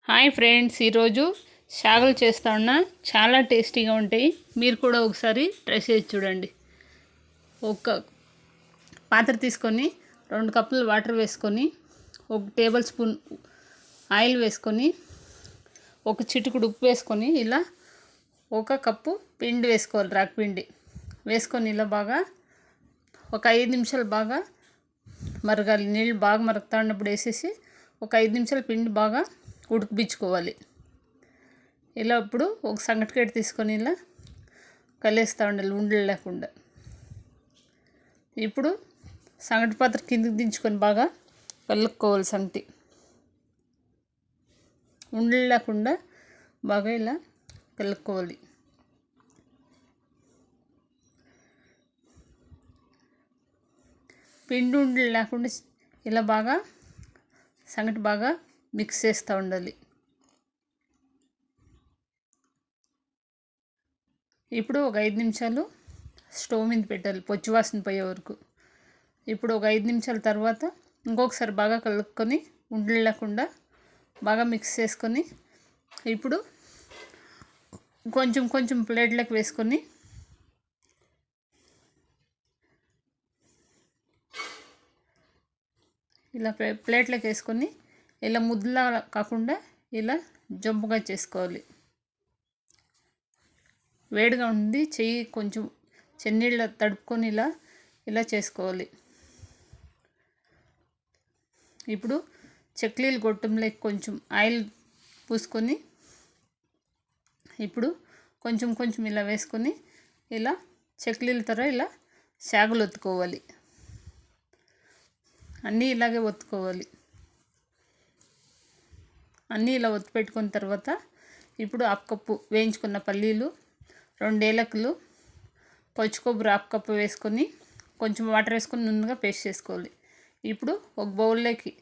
Hi friends, ఈరోజు శాగలు చేస్తా ఉన్నా. చాలా టేస్టీగా ఉంటాయి. మీరు కూడా ఒకసారి ట్రై చేసి చూడండి. ఒక పాత్ర తీసుకొని 2 కప్పులు వాటర్ వేసుకొని, 1 టేబుల్ స్పూన్ ఆయిల్ వేసుకొని, 1 చిటికెడు ఉప్పు వేసుకొని, ఇలా 1 కప్పు పిండి వేసుకోవాలి. రాగి పిండి వేసుకొని ఇలా బాగా ఒక 5 నిమిషాలు బాగా మరగాలి. నీళ్ళు బాగా మరుగుతా ఉన్నప్పుడు వేసేసి ఒక 5 నిమిషాలు పిండి బాగా ఉడికిపించుకోవాలి. ఇలా ఇప్పుడు ఒక సంగటికేట తీసుకొని ఇలా కలిస్తూ ఉండాలి ఉండలు లేకుండా. ఇప్పుడు సంగటి పాత్ర కిందికి దించుకొని బాగా కలుపుకోవాలి. సంగటి ఉండలు లేకుండా బాగా ఇలా కలుపుకోవాలి. పిండి ఉండలు లేకుండా ఇలా బాగా సంగటి బాగా మిక్స్ చేస్తూ ఉండాలి. ఇప్పుడు ఒక 5 నిమిషాలు స్టవ్ మీద పెట్టాలి, పొచ్చివాసన పోయే వరకు. ఇప్పుడు ఒక 5 నిమిషాల తర్వాత ఇంకొకసారి బాగా కలుపుకొని ఉండలు లేకుండా బాగా మిక్స్ చేసుకొని, ఇప్పుడు కొంచెం కొంచెం ప్లేట్లకు వేసుకొని ఇలా ప్లేట్లకు వేసుకొని ఇలా ముద్దలా కాకుండా ఇలా జంపుగా చేసుకోవాలి. వేడిగా ఉంది, చెయ్యి కొంచెం చెన్నీళ్ళ తడుపుకొని ఇలా చేసుకోవాలి. ఇప్పుడు చెక్లీలు గొట్టంలోకి కొంచెం ఆయిల్ పూసుకొని, ఇప్పుడు కొంచెం కొంచెం ఇలా వేసుకొని ఇలా చెక్లీల తర ఇలా శాగలు ఒత్తుకోవాలి. అన్నీ ఇలాగే ఒత్తుకోవాలి. అన్నీ ఇలా ఒత్తి పెట్టుకున్న తర్వాత ఇప్పుడు 1/2 కప్పు వేయించుకున్న పల్లీలు, 2 ఏలకులు, పచ్చి కొబ్బరి 1/2 కప్పు వేసుకొని కొంచెం వాటర్ వేసుకొని నున్నగా పేస్ట్ చేసుకోవాలి. ఇప్పుడు ఒక బౌల్లోకి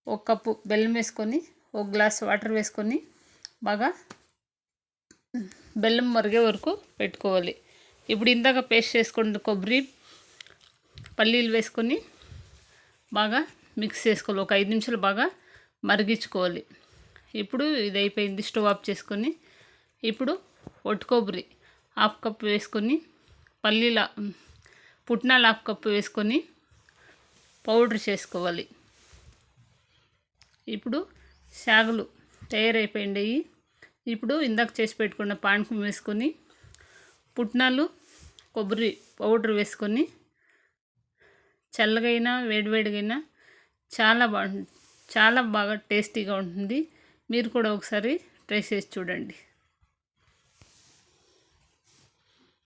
1 కప్పు బెల్లం వేసుకొని 1 గ్లాస్ వాటర్ వేసుకొని బాగా బెల్లం మరిగే వరకు పెట్టుకోవాలి. ఇప్పుడు ఇందాక పేస్ట్ చేసుకున్న కొబ్బరి పల్లీలు వేసుకొని బాగా మిక్స్ చేసుకోవాలి. ఒక 5 నిమిషాలు బాగా మరిగించుకోవాలి. ఇప్పుడు ఇది అయిపోయింది. స్టవ్ ఆఫ్ చేసుకొని ఇప్పుడు ఒట్టి కొబ్బరి 1/2 కప్పు వేసుకొని, పుట్నాలు 1/2 కప్పు వేసుకొని పౌడర్ చేసుకోవాలి. ఇప్పుడు శాగలు తయారైపోయింది. ఇప్పుడు ఇందాక చేసి పెట్టుకున్న పానకం వేసుకొని, పుట్నాలు కొబ్బరి పౌడర్ వేసుకొని, చల్లగైనా వేడివేడిగైనా చాలా బాగా టేస్టీగా ఉంటుంది. మీరు కూడా ఒకసారి ట్రై చేసి చూడండి.